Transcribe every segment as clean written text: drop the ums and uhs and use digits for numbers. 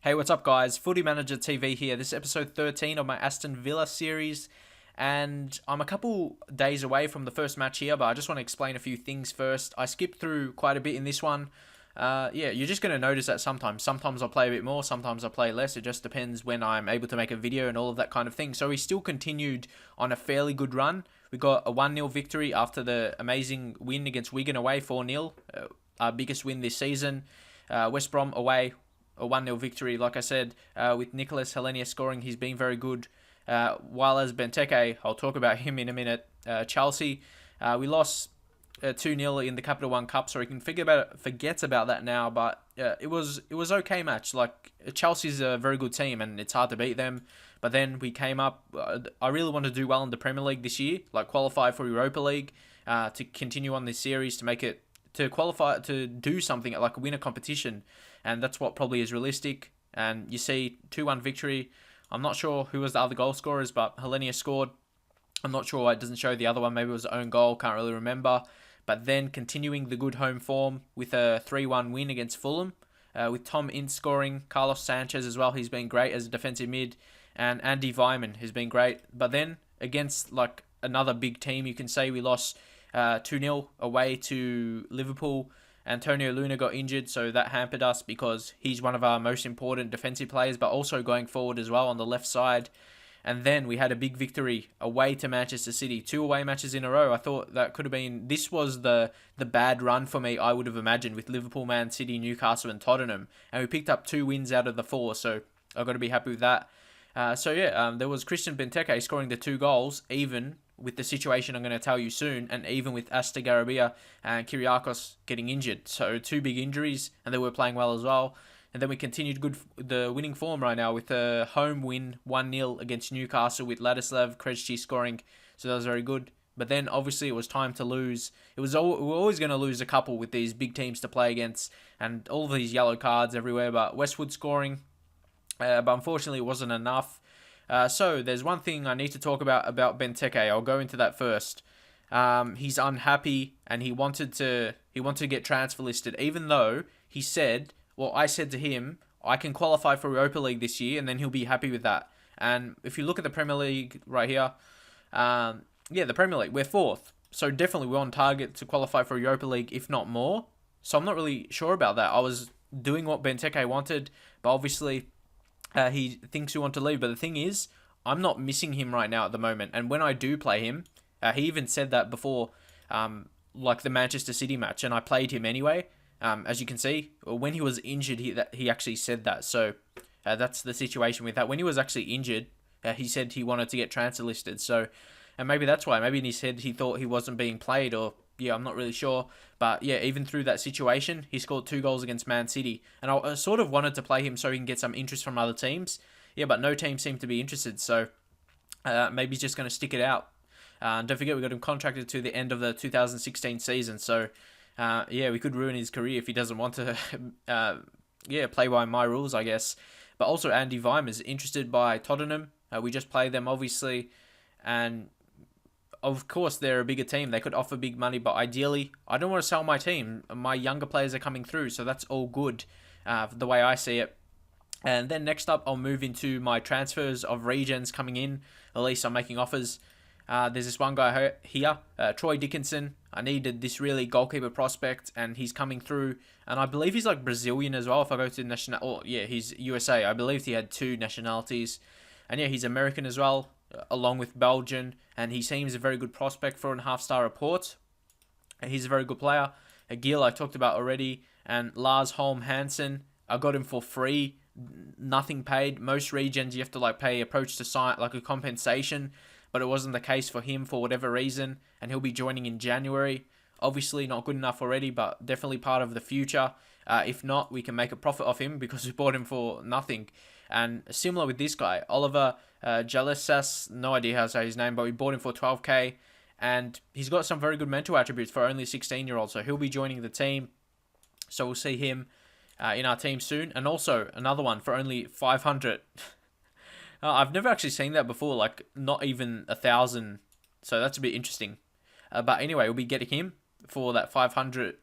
Hey, what's up, guys? Footy Manager TV here. This is episode 13 of my Aston Villa series, and I'm a couple days away from the first match here, but I just want to explain a few things first. I skipped through quite a bit in this one. You're just going to notice that sometimes. Sometimes I'll play a bit more, sometimes I'll play less. It just depends when I'm able to make a video and all of that kind of thing. So we still continued on a fairly good run. We got a 1-0 victory after the amazing win against Wigan away, 4-0. Our biggest win this season. West Brom away, a 1-0 victory, like I said, with Nicholas Helenia scoring. He's been very good. While as Benteke, I'll talk about him in a minute. Chelsea, we lost 2-0 in the Capital One Cup, so we can forget about that now. But it was okay match. Like, Chelsea's a very good team, and it's hard to beat them. But then we came up. I really want to do well in the Premier League this year, like qualify for Europa League, to continue on this series, to make it, to qualify, to do something like win a competition. And that's what probably is realistic. And you see 2-1 victory. I'm not sure who was the other goal scorers, but Helenia scored. I'm not sure. It doesn't show the other one. Maybe it was his own goal. Can't really remember. But then continuing the good home form with a 3-1 win against Fulham, with Tom Ince scoring, Carlos Sanchez as well. He's been great as a defensive mid, and Andy Vyman has been great. But then against like another big team, you can say we lost 2-0 away to Liverpool. Antonio Luna got injured, so that hampered us because he's one of our most important defensive players, but also going forward as well on the left side. And then we had a big victory away to Manchester City. 2 away matches in a row. I thought that could have been... This was the bad run for me, I would have imagined, with Liverpool, Man City, Newcastle and Tottenham. And we picked up 2 wins out of the 4, so I've got to be happy with that. There was Christian Benteke scoring the 2 goals, even with the situation I'm going to tell you soon, and even with Aston Garabia and Kyriakos getting injured. So 2 big injuries, and they were playing well as well. And then we continued the winning form right now with a home win, 1-0 against Newcastle with Ladislav Krejci scoring. So that was very good. But then obviously it was time to lose. We were always going to lose a couple with these big teams to play against, and all of these yellow cards everywhere. But Westwood scoring, but unfortunately it wasn't enough. So there's one thing I need to talk about Benteke. I'll go into that first. He's unhappy, and he wanted to get transfer listed, even though he said, well, I said to him, I can qualify for Europa League this year, and then he'll be happy with that. And if you look at the Premier League right here, the Premier League, we're 4th. So definitely we're on target to qualify for Europa League, if not more. So I'm not really sure about that. I was doing what Benteke wanted, but obviously he thinks we want to leave. But the thing is, I'm not missing him right now at the moment. And when I do play him, he even said that before, like the Manchester City match, and I played him anyway. As you can see, when he was injured, he actually said that. So that's the situation with that. When he was actually injured, he said he wanted to get transfer listed. So, and maybe that's why. Maybe in his head he thought he wasn't being played, or yeah, I'm not really sure. But yeah, even through that situation, he scored 2 goals against Man City, and I sort of wanted to play him so he can get some interest from other teams. Yeah, but no team seemed to be interested. So maybe he's just going to stick it out. Don't forget, we got him contracted to the end of the 2016 season. So. We could ruin his career if he doesn't want to play by my rules, I guess. But also Andy Vyman is interested by Tottenham. We just played them, obviously. And, of course, they're a bigger team. They could offer big money, but ideally, I don't want to sell my team. My younger players are coming through, so that's all good, the way I see it. And then next up, I'll move into my transfers of regions coming in. At least I'm making offers. There's this one guy here, Troy Dickinson. I needed this really goalkeeper prospect, and he's coming through. And I believe he's like Brazilian as well. If I go to he's USA. I believe he had 2 nationalities. And yeah, he's American as well, along with Belgian. And he seems a very good prospect for a 4.5-star report. And he's a very good player. Gil, I talked about already. And Lars Holm Hansen, I got him for free. Nothing paid. Most regions, you have to like pay approach to sign, like a compensation. But it wasn't the case for him for whatever reason, and he'll be joining in January. Obviously not good enough already, but definitely part of the future. If not, we can make a profit off him because we bought him for nothing. And similar with this guy, Oliver Jalesas, no idea how to say his name, but we bought him for 12k, and he's got some very good mental attributes for only a 16-year-old, so he'll be joining the team. So we'll see him in our team soon. And also another one for only 500. I've never actually seen that before, like not even 1,000. So that's a bit interesting. But anyway, we'll be getting him for that 500,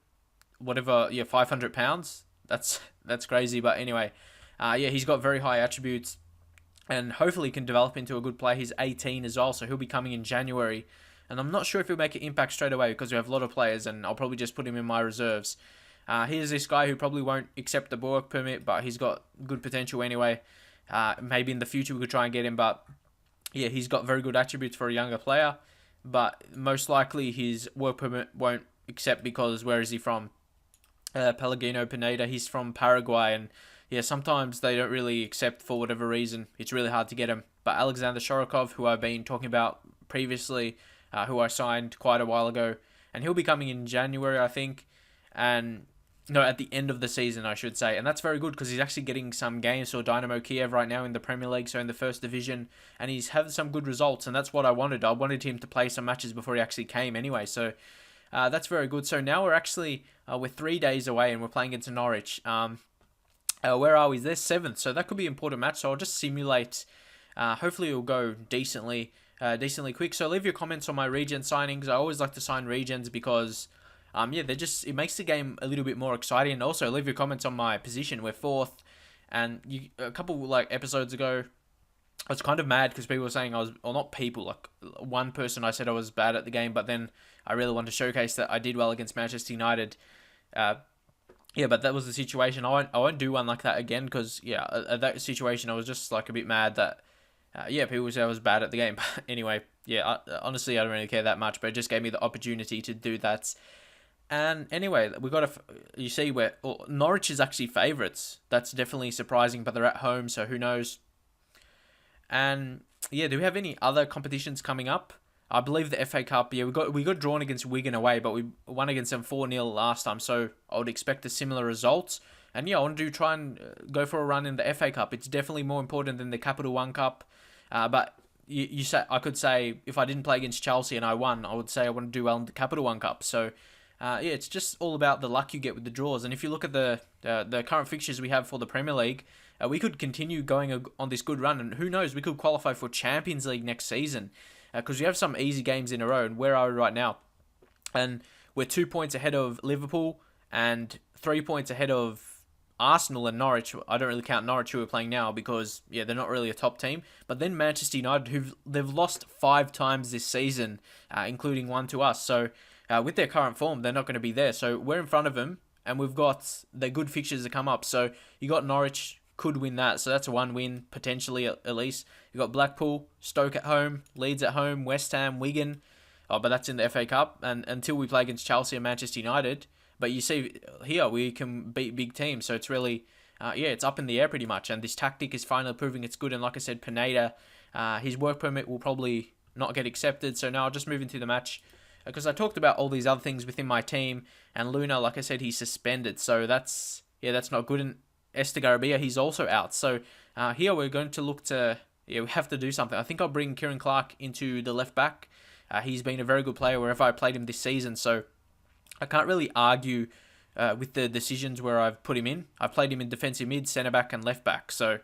£500. That's crazy. But anyway, Yeah, he's got very high attributes and hopefully can develop into a good player. He's 18 as well, so he'll be coming in January. And I'm not sure if he'll make an impact straight away because we have a lot of players, and I'll probably just put him in my reserves. Here's this guy who probably won't accept the work permit, but he's got good potential anyway. Maybe in the future we could try and get him, but yeah, he's got very good attributes for a younger player. But most likely his work permit won't accept because where is he from? Pellegrino Pineda. He's from Paraguay, and yeah, sometimes they don't really accept for whatever reason. It's really hard to get him. But Alexander Shorokov, who I've been talking about previously, who I signed quite a while ago, and he'll be coming in January, I think, and no, at the end of the season, I should say, and that's very good because he's actually getting some games for Dynamo Kiev right now in the Premier League, so in the first division, and he's having some good results, and that's what I wanted. I wanted him to play some matches before he actually came anyway, so that's very good. So now we're actually we're 3 days away, and we're playing against Norwich. Where are we? They're 7th, so that could be an important match. So I'll just simulate. Hopefully it'll go decently quick. So leave your comments on my regen signings. I always like to sign regens because, yeah, it makes the game a little bit more exciting. And also leave your comments on my position. We're 4th, and a couple episodes ago, I was kind of mad because people were saying not people, like one person I said I was bad at the game, but then I really wanted to showcase that I did well against Manchester United. Yeah, but that was the situation. I won't do one like that again because, yeah, at that situation I was just like a bit mad that, yeah, people say I was bad at the game. But anyway, yeah, honestly, I don't really care that much, but it just gave me the opportunity to do that. And anyway, we got you see where Norwich is actually favourites. That's definitely surprising, but they're at home, so who knows. And yeah, do we have any other competitions coming up? I believe the FA Cup. Yeah, we got drawn against Wigan away, but we won against them 4-0 last time. So I would expect a similar result. And yeah, I want to try and go for a run in the FA Cup. It's definitely more important than the Capital One Cup. But you say I could say if I didn't play against Chelsea and I won, I would say I want to do well in the Capital One Cup. So yeah, it's just all about the luck you get with the draws. And if you look at the current fixtures we have for the Premier League, we could continue going on this good run, and who knows, we could qualify for Champions League next season because we have some easy games in a row. And where are we right now? And we're 2 points ahead of Liverpool and 3 points ahead of Arsenal and Norwich. I don't really count Norwich who are playing now because, yeah, they're not really a top team. But then Manchester United, they've lost 5 times this season, including one to us. So with their current form, they're not going to be there. So we're in front of them, and we've got the good fixtures to come up. So you got Norwich could win that, so that's a 1 win potentially at least. You got Blackpool, Stoke at home, Leeds at home, West Ham, Wigan. Oh, but that's in the FA Cup, and until we play against Chelsea and Manchester United. But you see here we can beat big teams, so it's really yeah, it's up in the air pretty much. And this tactic is finally proving it's good. And like I said, Pineda, his work permit will probably not get accepted. So now I'll just move into the match because I talked about all these other things within my team. And Luna, like I said, he's suspended, so that's not good. And Esther Garabia, he's also out. So here we're going to look to, yeah, we have to do something. I think I'll bring Kieran Clark into the left back. He's been a very good player wherever I played him this season, so I can't really argue with the decisions where I've put him in. I played him in defensive mid, centre back, and left back. So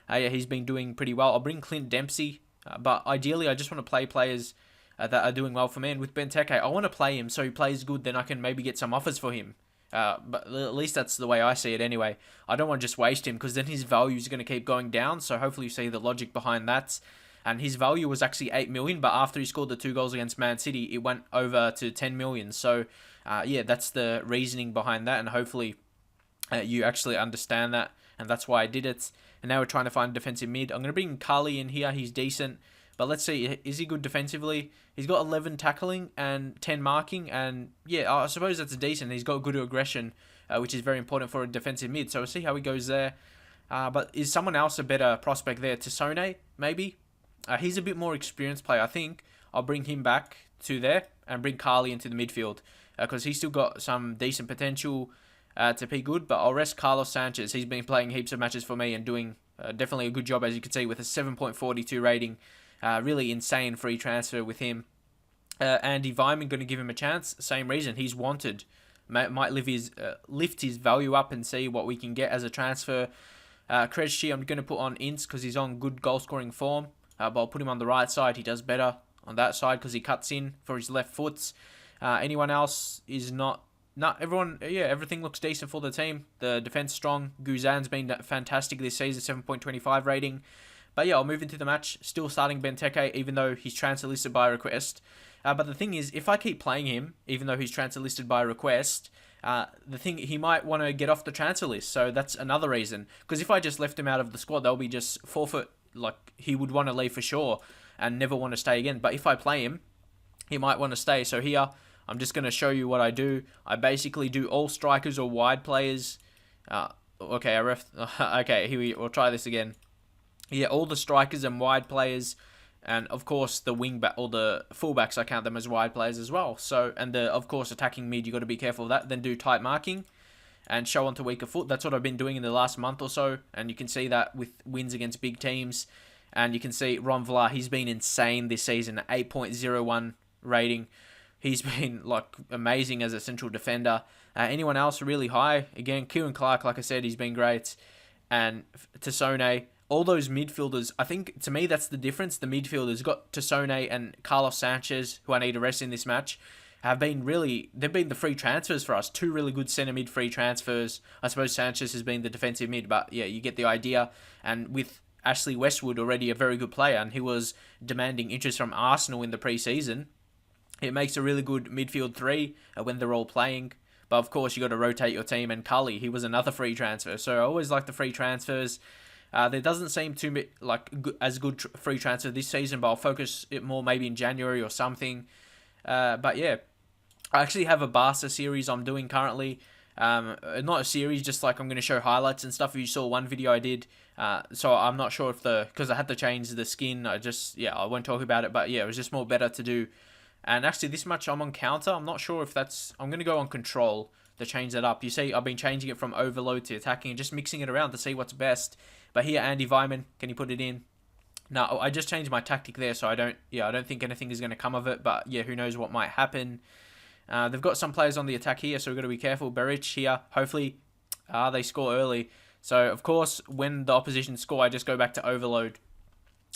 yeah, he's been doing pretty well. I'll bring Clint Dempsey, but ideally I just want to play players that are doing well for me. And with Benteke, I want to play him so he plays good. Then I can maybe get some offers for him. But at least that's the way I see it anyway. I don't want to just waste him because then his value is going to keep going down. So hopefully you see the logic behind that. And his value was actually 8 million, but after he scored the 2 goals against Man City, it went over to 10 million. So yeah, that's the reasoning behind that. And hopefully you actually understand that. And that's why I did it. And now we're trying to find a defensive mid. I'm going to bring Carly in here. He's decent. But let's see, is he good defensively? He's got 11 tackling and 10 marking. And yeah, I suppose that's decent. He's got good aggression, which is very important for a defensive mid. So we'll see how he goes there. But is someone else a better prospect there? Tassone, maybe? He's a bit more experienced player. I think I'll bring him back to there and bring Carly into the midfield because he's still got some decent potential to be good. But I'll rest Carlos Sanchez. He's been playing heaps of matches for me and doing definitely a good job, as you can see, with a 7.42 rating. Really insane free transfer with him. Andy Vyman, going to give him a chance. Same reason. He's wanted. Might lift his value up and see what we can get as a transfer. Krejci, I'm going to put on Ince because he's on good goal-scoring form. But I'll put him on the right side. He does better on that side because he cuts in for his left foot. Anyone else is not no, everyone, yeah, everything looks decent for the team. The defense strong. Guzan's been fantastic this season, 7.25 rating. But yeah, I'll move into the match. Still starting Benteke, even though he's transfer listed by request. But the thing is, if I keep playing him, even though he's transfer listed by request, the thing he might want to get off the transfer list. So that's another reason. Because if I just left him out of the squad, they'll be just forfeit. Like he would want to leave for sure and never want to stay again. But if I play him, he might want to stay. So here, I'm just going to show you what I do. I basically do all strikers or wide players. Okay, okay, we'll try this again. Yeah, all the strikers and wide players, and of course the wing back or the fullbacks, I count them as wide players as well. So, and of course attacking mid, you got to be careful of that. Then do tight marking, and show onto weaker foot. That's what I've been doing in the last month or so, and you can see that with wins against big teams. And you can see Ron Vlaar, he's been insane this season, 8.01 rating. He's been like amazing as a central defender. Anyone else really high? Again, Kieran Clark, like I said, he's been great. And Tassone, all those midfielders, I think to me that's the difference. The midfielders got Tassone and Carlos Sanchez, who I need to rest in this match, they've been the free transfers for us. Two really good centre mid free transfers. I suppose Sanchez has been the defensive mid, but yeah, you get the idea. And with Ashley Westwood already a very good player, and he was demanding interest from Arsenal in the pre-season, it makes a really good midfield three when they're all playing. But of course, you got to rotate your team. And Cully, he was another free transfer. So I always like the free transfers. There doesn't seem to be like as good free transfer this season, but I'll focus it more maybe in January or something. But yeah, I actually have a Barca series I'm doing currently. Not a series, just like I'm going to show highlights and stuff. If you saw one video I did, so I'm not sure if because I had to change the skin. I won't talk about it, but yeah, it was just more better to do. And actually, this match I'm on counter. I'm not sure if I'm going to go on control to change that up. You see, I've been changing it from overload to attacking and just mixing it around to see what's best. But here, Andy Vyman, can you put it in? No, I just changed my tactic there, so I don't think anything is going to come of it. But yeah, who knows what might happen. They've got some players on the attack here, so we've got to be careful. Beric here, hopefully they score early. So, of course, when the opposition score, I just go back to overload.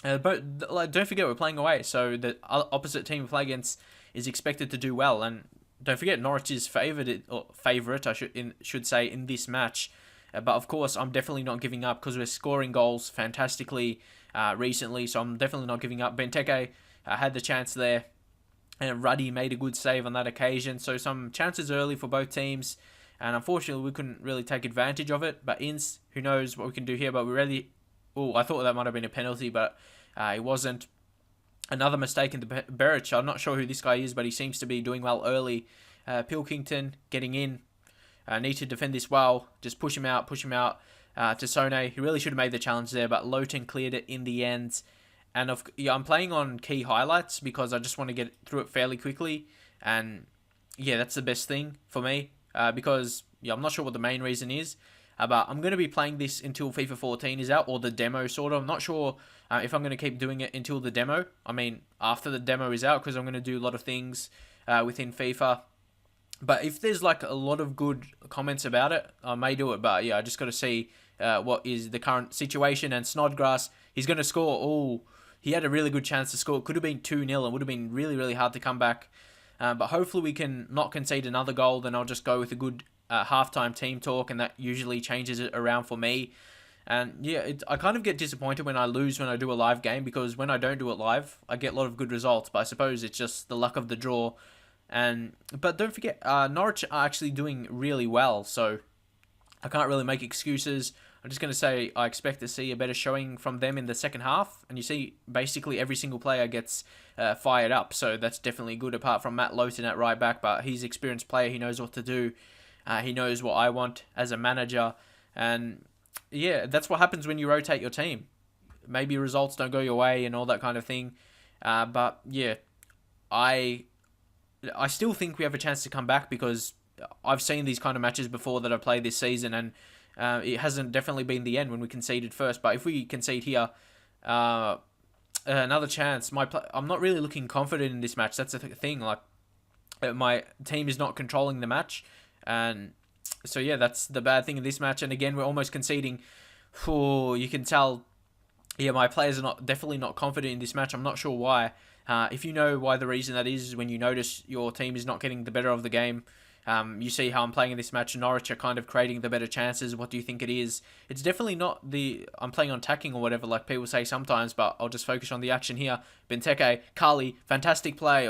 But don't forget, we're playing away, so the opposite team we play against is expected to do well. And don't forget, Norwich is favourite, I should say, in this match. But of course, I'm definitely not giving up because we're scoring goals fantastically recently. So I'm definitely not giving up. Benteke had the chance there, and Ruddy made a good save on that occasion. So some chances early for both teams, and unfortunately we couldn't really take advantage of it. But Ince, who knows what we can do here? But we really... Oh, I thought that might have been a penalty, but it wasn't. Another mistake in the Beric. I'm not sure who this guy is, but he seems to be doing well early. Pilkington getting in. Need to defend this well. Just push him out. Tassone, he really should have made the challenge there, but Lowton cleared it in the end. And I'm playing on key highlights because I just want to get through it fairly quickly. And yeah, that's the best thing for me because I'm not sure what the main reason is. But I'm going to be playing this until FIFA 14 is out, or the demo sort of. I'm not sure if I'm going to keep doing it until the demo. I mean, after the demo is out, because I'm going to do a lot of things within FIFA. But if there's like a lot of good comments about it, I may do it. But yeah, I just got to see what is the current situation. And Snodgrass, he's going to score. Oh, he had a really good chance to score. It could have been 2-0. It would have been really, really hard to come back. But hopefully we can not concede another goal. Then I'll just go with a good halftime team talk, and that usually changes it around for me. And yeah, I kind of get disappointed when I lose when I do a live game, because when I don't do it live, I get a lot of good results. But I suppose it's just the luck of the draw. But don't forget, Norwich are actually doing really well, so I can't really make excuses. I'm just going to say I expect to see a better showing from them in the second half. And you see, basically every single player gets fired up, so that's definitely good, apart from Matt Lowton at right back. But he's an experienced player, he knows what to do. He knows what I want as a manager. And yeah, that's what happens when you rotate your team. Maybe results don't go your way and all that kind of thing. But yeah, I still think we have a chance to come back, because I've seen these kind of matches before that I've played this season, and it hasn't definitely been the end when we conceded first. But if we concede here, another chance. I'm not really looking confident in this match. That's the thing. Like, my team is not controlling the match. And so, yeah, that's the bad thing in this match. And again, we're almost conceding. You can tell, yeah, my players are definitely not confident in this match. I'm not sure why. If you know why the reason that is when you notice your team is not getting the better of the game, You see how I'm playing in this match. Norwich are kind of creating the better chances. What do you think it is? It's definitely not I'm playing on attacking or whatever, like people say sometimes, but I'll just focus on the action here. Benteke, Carly, fantastic play.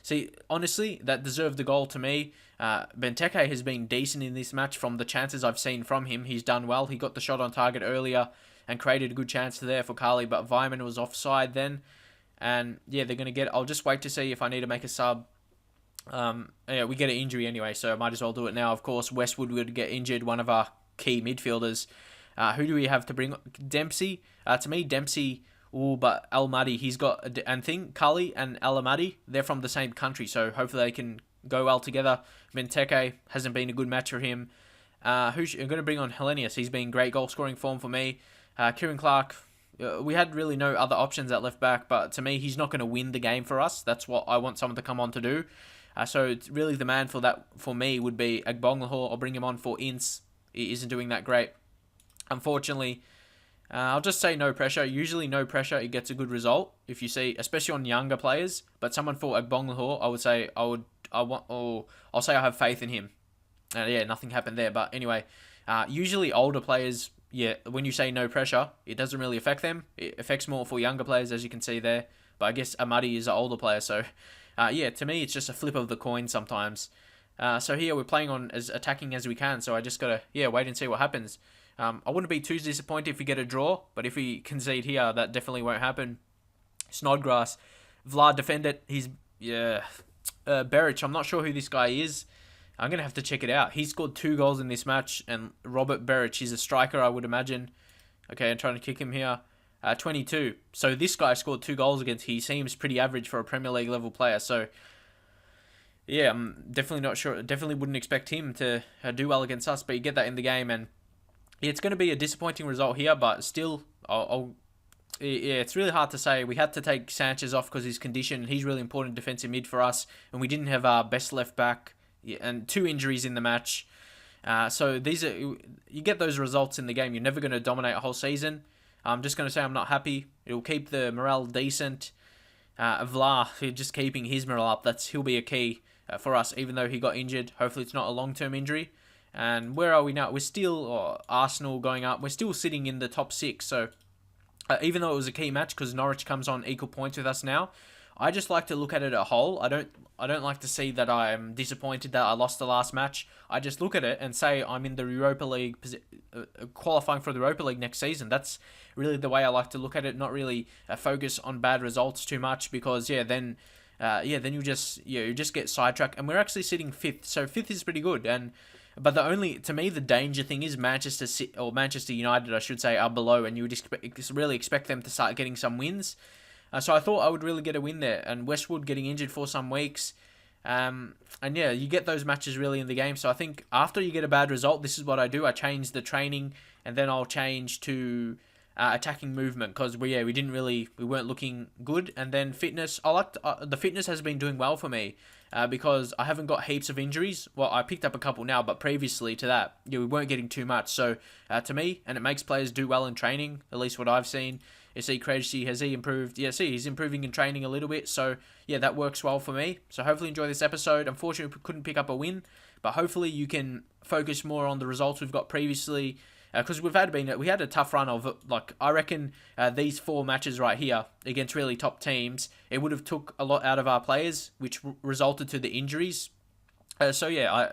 See, honestly, that deserved the goal to me. Benteke has been decent in this match from the chances I've seen from him. He's done well. He got the shot on target earlier and created a good chance there for Carly, but Vyman was offside then. And yeah, they're going to get... I'll just wait to see if I need to make a sub. Yeah, we get an injury anyway, so I might as well do it now. Of course, Westwood would get injured, one of our key midfielders. Who do we have to bring? Dempsey. To me, Dempsey... Oh, but Al-Madi, he's got... And Cully and Al-Madi, they're from the same country, so hopefully they can go well together. Benteke hasn't been a good match for him. I'm going to bring on Hellenius. He's been great goal-scoring form for me. Kieran Clark, we had really no other options at left back, but to me, he's not going to win the game for us. That's what I want someone to come on to do. So it's really the man for that for me would be Agbognahor. I'll bring him on for Ince. He isn't doing that great. Unfortunately, I'll just say no pressure. Usually no pressure, it gets a good result. If you see, especially on younger players, but someone for Agbognahor, I'll say I have faith in him. Yeah, nothing happened there. But anyway, usually older players, yeah, when you say no pressure, it doesn't really affect them. It affects more for younger players, as you can see there. But I guess Amadi is an older player, so yeah, to me, it's just a flip of the coin sometimes. So here we're playing on as attacking as we can, so I just gotta, wait and see what happens. I wouldn't be too disappointed if we get a draw, but if we concede here, that definitely won't happen. Snodgrass, Vlad defended. He's, Beric, I'm not sure who this guy is. I'm going to have to check it out. He scored 2 goals in this match, and Robert Beric, he's a striker, I would imagine. Okay, I'm trying to kick him here. 22. So this guy scored 2 goals against. He seems pretty average for a Premier League level player. So, yeah, I'm definitely not sure. Definitely wouldn't expect him to do well against us, but you get that in the game. And yeah, it's going to be a disappointing result here, but still, it's really hard to say. We had to take Sanchez off because his condition. He's really important defensive mid for us, and we didn't have our best left back. Yeah, and 2 injuries in the match. So you get those results in the game. You're never going to dominate a whole season. I'm just going to say I'm not happy. It'll keep the morale decent. Vla, just keeping his morale up. He'll be a key for us, even though he got injured. Hopefully it's not a long-term injury. And where are we now? We're still Arsenal going up. We're still sitting in the top 6. So even though it was a key match because Norwich comes on equal points with us now, I just like to look at it as a whole. I don't like to see that I'm disappointed that I lost the last match. I just look at it and say I'm in the Europa League, qualifying for the Europa League next season. That's really the way I like to look at it. Not really focus on bad results too much because then you just get sidetracked. And we're actually sitting 5th, so 5th is pretty good. But to me, the danger thing is Manchester United, I should say, are below, and you would really expect them to start getting some wins. So I thought I would really get a win there. And Westwood getting injured for some weeks. And yeah, you get those matches really in the game. So I think after you get a bad result, this is what I do. I change the training and then I'll change to attacking movement because we weren't looking good. And then fitness, the fitness has been doing well for me because I haven't got heaps of injuries. Well, I picked up a couple now, but previously to that, we weren't getting too much. So to me, and it makes players do well in training, at least what I've seen. You see, Krejci, has he improved? Yeah, he's improving in training a little bit. So, yeah, that works well for me. So, hopefully enjoy this episode. Unfortunately, we couldn't pick up a win. But hopefully you can focus more on the results we've got previously. Because we had a tough run of, I reckon these 4 matches right here against really top teams, it would have took a lot out of our players, which resulted to the injuries. So, yeah,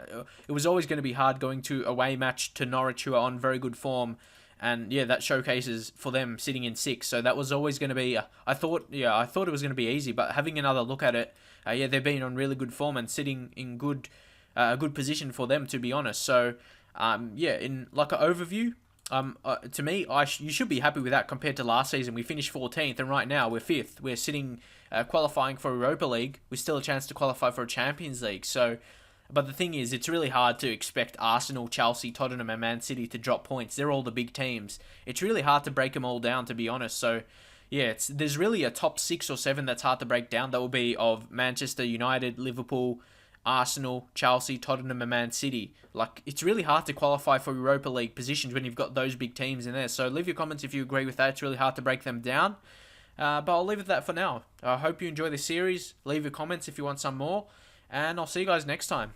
it was always going to be hard going to away match to Norwich, who are on very good form. And yeah, that showcases for them sitting in 6. So that was always going to be. I thought it was going to be easy, but having another look at it, they've been on really good form and sitting in a good position for them, to be honest. So, in like an overview, to me, you should be happy with that compared to last season. We finished 14th, and right now we're 5th. We're sitting qualifying for Europa League. We're still a chance to qualify for a Champions League. So. But the thing is, it's really hard to expect Arsenal, Chelsea, Tottenham and Man City to drop points. They're all the big teams. It's really hard to break them all down, to be honest. So, yeah, there's really a top 6 or 7 that's hard to break down. That will be of Manchester United, Liverpool, Arsenal, Chelsea, Tottenham and Man City. It's really hard to qualify for Europa League positions when you've got those big teams in there. So leave your comments if you agree with that. It's really hard to break them down. But I'll leave it at that for now. I hope you enjoy this series. Leave your comments if you want some more. And I'll see you guys next time.